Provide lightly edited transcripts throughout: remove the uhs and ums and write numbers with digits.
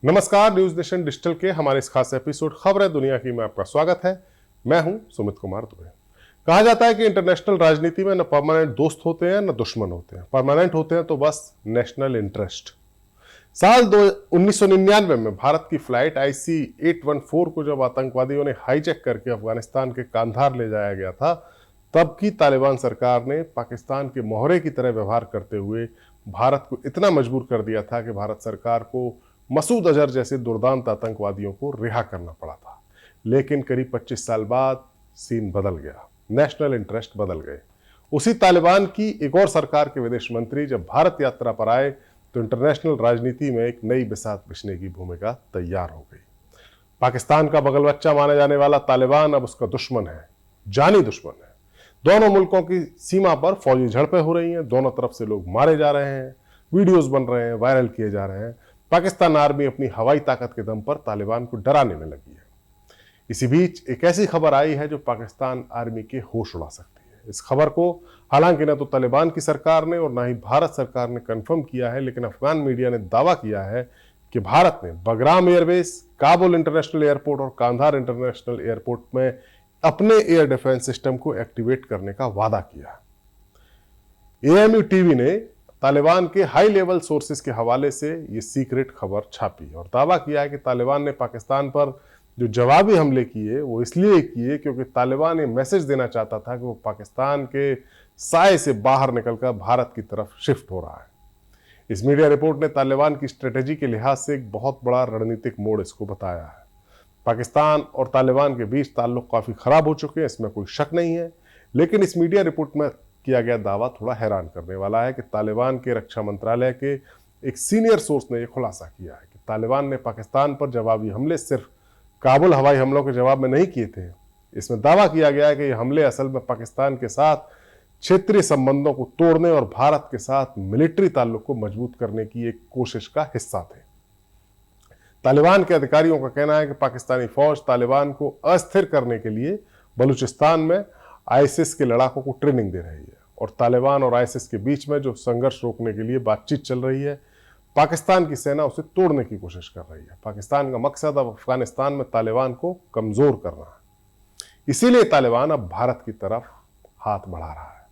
नमस्कार, news nation digital के हमारे इस खास एपिसोड खबरें दुनिया की में आपका स्वागत है। मैं हूं सुमित कुमार दुबे। कहा जाता है कि इंटरनेशनल राजनीति में न परमानेंट दोस्त होते हैं न दुश्मन होते हैं। परमानेंट होते हैं तो बस नेशनल इंटरेस्ट। साल 1999 में भारत की फ्लाइट IC-814 को जब आतंकवादियों ने हाईजैक करके अफगानिस्तान के कांधार ले जाया गया था, तब की तालिबान सरकार ने पाकिस्तान के मोहरे की तरह व्यवहार करते हुए भारत को इतना मजबूर कर दिया था कि भारत सरकार को मसूद अजहर जैसे दुर्दांत आतंकवादियों को रिहा करना पड़ा था। लेकिन करीब 25 साल बाद सीन बदल गया, नेशनल इंटरेस्ट बदल गए। उसी तालिबान की एक और सरकार के विदेश मंत्री जब भारत यात्रा पर आए तो इंटरनेशनल राजनीति में एक नई बिसात बिछने की भूमिका तैयार हो गई। पाकिस्तान का बगल बच्चा माने जाने वाला तालिबान अब उसका दुश्मन है, जानी दुश्मन है। दोनों मुल्कों की सीमा पर फौजी झड़पें हो रही हैं, दोनों तरफ से लोग मारे जा रहे हैं, वीडियोस बन रहे हैं, वायरल किए जा रहे हैं। पाकिस्तान आर्मी अपनी हवाई ताकत के दम पर तालिबान को डराने में लगी है। इसी बीच एक ऐसी खबर आई है जो पाकिस्तान आर्मी के होश उड़ा सकती है। इस खबर को हालांकि न तो तालिबान की सरकार ने और न ही भारत सरकार ने कंफर्म किया है, लेकिन अफगान मीडिया ने दावा किया है कि भारत ने Bagram airbase, Kabul international airport और कांधार इंटरनेशनल एयरपोर्ट में अपने एयर डिफेंस सिस्टम को एक्टिवेट करने का वादा किया। AMU टीवी ने तालिबान के हाई लेवल सोर्सेस के हवाले से ये सीक्रेट खबर छापी और दावा किया है कि तालिबान ने पाकिस्तान पर जो जवाबी हमले किए वो इसलिए किए क्योंकि तालिबान ये मैसेज देना चाहता था कि वो पाकिस्तान के साए से बाहर निकलकर भारत की तरफ शिफ्ट हो रहा है। इस मीडिया रिपोर्ट ने तालिबान की स्ट्रेटेजी के लिहाज से एक बहुत बड़ा रणनीतिक मोड़ इसको बताया है। पाकिस्तान और तालिबान के बीच ताल्लुक काफी खराब हो चुके हैं, इसमें कोई शक नहीं है। लेकिन इस मीडिया रिपोर्ट में किया गया दावा थोड़ा हैरान करने वाला है कि तालिबान के रक्षा मंत्रालय के एक सीनियर सोर्स ने यह खुलासा किया है कि तालिबान ने पाकिस्तान पर जवाबी हमले सिर्फ काबुल हवाई हमलों के जवाब में नहीं किए थे। इसमें दावा किया गया है कि ये हमले असल में पाकिस्तान के साथ क्षेत्रीय संबंधों को तोड़ने और भारत के साथ मिलिट्री ताल्लुक को मजबूत करने की एक कोशिश का हिस्सा थे। तालिबान के अधिकारियों का कहना है कि पाकिस्तानी फौज तालिबान को अस्थिर करने के लिए बलूचिस्तान में ISIS के लड़ाकों को ट्रेनिंग दे रही है और तालिबान और ISIS के बीच में जो संघर्ष रोकने के लिए बातचीत चल रही है, पाकिस्तान की सेना उसे तोड़ने की कोशिश कर रही है। पाकिस्तान का मकसद अब अफगानिस्तान में तालिबान को कमजोर करना है। इसीलिए तालिबान अब भारत की तरफ हाथ बढ़ा रहा है।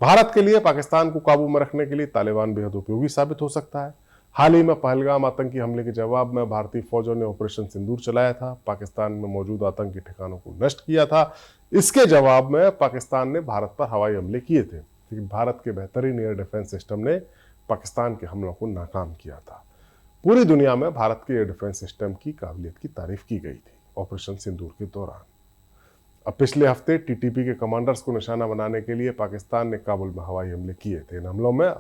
भारत के लिए पाकिस्तान को काबू में रखने के लिए तालिबान बेहद उपयोगी साबित हो सकता है। हाल ही में पहलगाम आतंकी हमले के जवाब में भारतीय फौजों ने ऑपरेशन सिंदूर चलाया था, पाकिस्तान में मौजूद आतंकी ठिकानों को नष्ट किया था। इसके जवाब में पाकिस्तान ने भारत पर हवाई हमले किए थे, लेकिन भारत के बेहतरीन एयर डिफेंस सिस्टम ने पाकिस्तान के हमलों को नाकाम किया था। पूरी दुनिया में भारत के एयर डिफेंस सिस्टम की काबिलियत की तारीफ की गई थी ऑपरेशन सिंदूर के दौरान। अब पिछले हफ्ते TTP के कमांडर्स को निशाना बनाने के लिए पाकिस्तान ने काबुल में हवाई हमले किए थे। इन हमलों में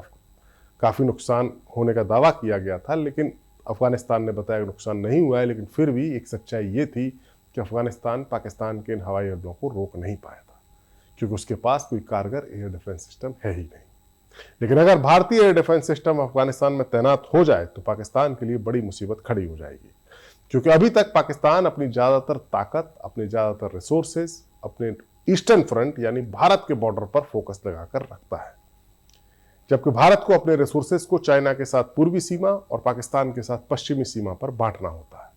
काफी नुकसान होने का दावा किया गया था, लेकिन अफगानिस्तान ने बताया कि नुकसान नहीं हुआ है। लेकिन फिर भी एक सच्चाई ये थी कि अफगानिस्तान पाकिस्तान के इन हवाई हमलों को रोक नहीं पाया था, क्योंकि उसके पास कोई कारगर एयर डिफेंस सिस्टम है ही नहीं। लेकिन अगर भारतीय एयर डिफेंस सिस्टम अफगानिस्तान में तैनात हो जाए तो पाकिस्तान के लिए बड़ी मुसीबत खड़ी हो जाएगी, क्योंकि अभी तक पाकिस्तान अपनी ज्यादातर ताकत, अपने ज्यादातर रिसोर्सेज अपने ईस्टर्न फ्रंट यानी भारत के बॉर्डर पर फोकस लगाकर रखता है, जबकि भारत को अपने रिसोर्सेज को चाइना के साथ पूर्वी सीमा और पाकिस्तान के साथ पश्चिमी सीमा पर बांटना होता है।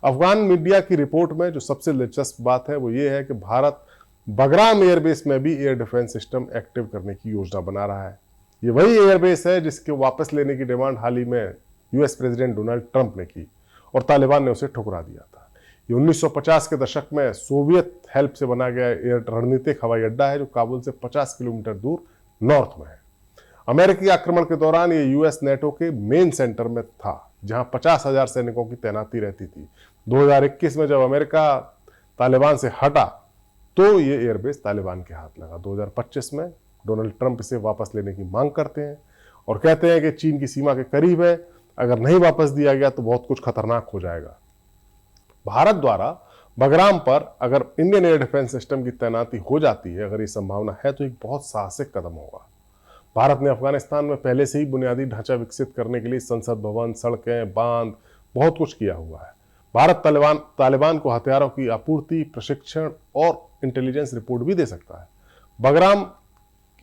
अफगान मीडिया की रिपोर्ट में जो सबसे दिलचस्प बात है वो ये है कि भारत बगराम एयरबेस में भी एयर डिफेंस सिस्टम एक्टिव करने की योजना बना रहा है। ये वही एयरबेस है जिसके वापस लेने की डिमांड हाल ही में US प्रेसिडेंट डोनाल्ड ट्रंप ने की और तालिबान ने उसे ठुकरा दिया था। ये 1950 के दशक में सोवियत हेल्प से बना गया एयर रणनीतिक हवाई अड्डा है जो काबुल से 50 किलोमीटर दूर नॉर्थ में है। अमेरिकी आक्रमण के दौरान ये US नेटो के मेन सेंटर में था, जहां 50,000 सैनिकों की तैनाती रहती थी। 2021 में जब अमेरिका तालिबान से हटा तो ये एयरबेस तालिबान के हाथ लगा। 2025 में डोनाल्ड ट्रंप इसे वापस लेने की मांग करते हैं और कहते हैं कि चीन की सीमा के करीब है, अगर नहीं वापस दिया गया तो बहुत कुछ खतरनाक हो जाएगा। भारत द्वारा बगराम पर अगर इंडियन एयर डिफेंस सिस्टम की तैनाती हो जाती है, अगर ये संभावना है, तो एक बहुत साहसिक कदम होगा। भारत ने अफगानिस्तान में पहले से ही बुनियादी ढांचा विकसित करने के लिए संसद भवन, सड़कें, बांध, बहुत कुछ किया हुआ है। भारत तालिबान को हथियारों की आपूर्ति, प्रशिक्षण और इंटेलिजेंस रिपोर्ट भी दे सकता है। बगराम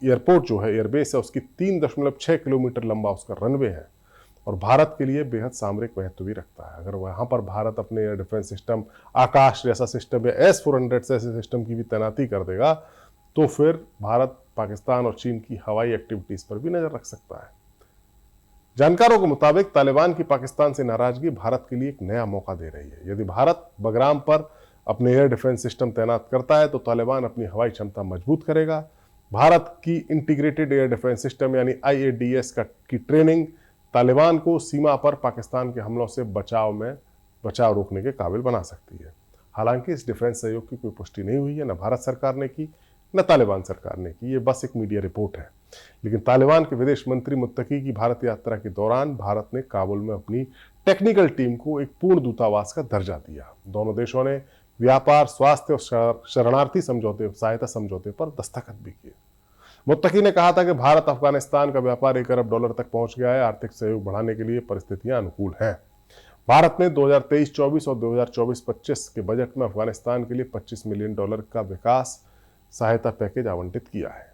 एयरपोर्ट जो है, एयरबेस है, उसकी 3.6 किलोमीटर लंबा उसका रनवे है और भारत के लिए बेहद सामरिक महत्व भी रखता है। अगर वहाँ पर भारत अपने एयर डिफेंस सिस्टम, आकाश जैसा सिस्टम या S-400 जैसे सिस्टम की भी तैनाती कर देगा तो फिर भारत पाकिस्तान और चीन की हवाई एक्टिविटीज पर भी नजर रख सकता है। जानकारों के मुताबिक तालिबान की पाकिस्तान से नाराजगी भारत के लिए एक नया मौका दे रही है। यदि भारत बगराम पर अपने एयर डिफेंस सिस्टम तैनात करता है तो तालिबान अपनी हवाई क्षमता मजबूत करेगा। भारत की इंटीग्रेटेड एयर डिफेंस सिस्टम यानी IADS की ट्रेनिंग तालिबान को सीमा पर पाकिस्तान के हमलों से बचाव रोकने के काबिल बना सकती है। हालांकि इस डिफेंस सहयोग की कोई पुष्टि नहीं हुई है, न भारत सरकार ने की न तालिबान सरकार ने की, ये बस एक मीडिया रिपोर्ट है। लेकिन तालिबान के विदेश मंत्री मुत्तकी की भारत यात्रा के दौरान भारत ने काबुल में अपनी टेक्निकल टीम को एक पूर्ण दूतावास का दर्जा दिया। दोनों देशों ने व्यापार, स्वास्थ्य और शरणार्थी सहायता समझौते पर दस्तखत भी किए। मुत्तकी ने कहा था कि भारत अफगानिस्तान का व्यापार $1 अरब तक पहुंच गया है। आर्थिक सहयोग बढ़ाने के लिए परिस्थितियां अनुकूल हैं। भारत ने 2023-24 और 2024-25 के बजट में अफगानिस्तान के लिए $25 मिलियन का विकास सहायता पैकेज आवंटित किया है।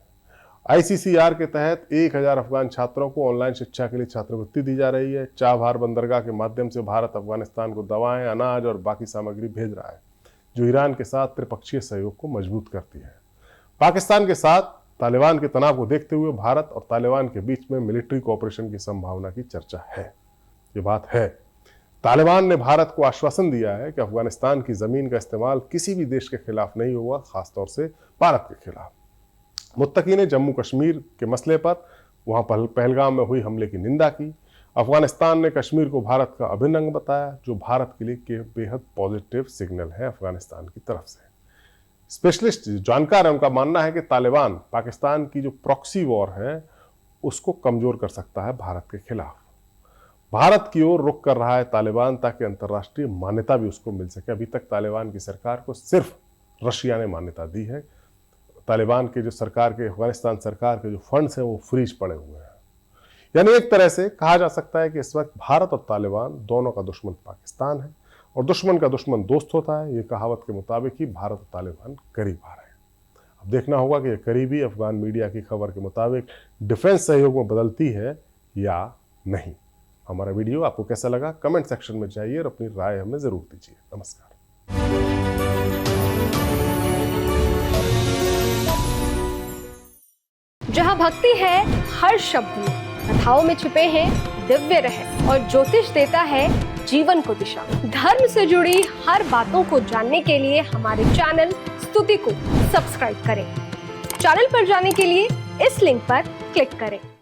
ICCR के तहत 1000 अफगान छात्रों को ऑनलाइन शिक्षा के लिए छात्रवृत्ति दी जा रही है। चाबहार बंदरगाह के माध्यम से भारत अफगानिस्तान को दवाएं, अनाज और बाकी सामग्री भेज रहा है, जो ईरान के साथ त्रिपक्षीय सहयोग को मजबूत करती है। पाकिस्तान के साथ तालिबान के तनाव को देखते हुए भारत और तालिबान के बीच में मिलिट्री कोऑपरेशन की संभावना की चर्चा है। ये बात है। तालिबान ने भारत को आश्वासन दिया है कि अफगानिस्तान की जमीन का इस्तेमाल किसी भी देश के खिलाफ नहीं होगा, खासतौर से भारत के खिलाफ। मुत्तकी ने जम्मू कश्मीर के मसले पर वहां पहलगाम में हुई हमले की निंदा की। अफगानिस्तान ने कश्मीर को भारत का अभिन्न अंग बताया, जो भारत के लिए बेहद पॉजिटिव सिग्नल है अफगानिस्तान की तरफ से। स्पेशलिस्ट जानकार है, उनका मानना है कि तालिबान पाकिस्तान की जो प्रॉक्सी वॉर है उसको कमजोर कर सकता है भारत के खिलाफ। भारत की ओर रुख कर रहा है तालिबान, ताकि अंतर्राष्ट्रीय मान्यता भी उसको मिल सके। अभी तक तालिबान की सरकार को सिर्फ रशिया ने मान्यता दी है। तालिबान के जो सरकार के, अफगानिस्तान सरकार के जो फंड्स हैं वो फ्रीज पड़े हुए हैं। यानी एक तरह से कहा जा सकता है कि इस वक्त भारत और तालिबान दोनों का दुश्मन पाकिस्तान है और दुश्मन का दुश्मन दोस्त होता है। ये कहावत के मुताबिक ही भारत और तालिबान करीब आ रहे हैं। अब देखना होगा कि ये करीबी अफगान मीडिया की खबर के मुताबिक डिफेंस सहयोग में बदलती है या नहीं। हमारा वीडियो आपको कैसा लगा कमेंट सेक्शन में जाइए और अपनी राय हमें जरूर दीजिए। नमस्कार। जहाँ भक्ति है हर शब्द में, कथाओं में छुपे हैं दिव्य रहस्य और ज्योतिष देता है जीवन को दिशा। धर्म से जुड़ी हर बातों को जानने के लिए हमारे चैनल स्तुति को सब्सक्राइब करें। चैनल पर जाने के लिए इस लिंक पर क्लिक करें।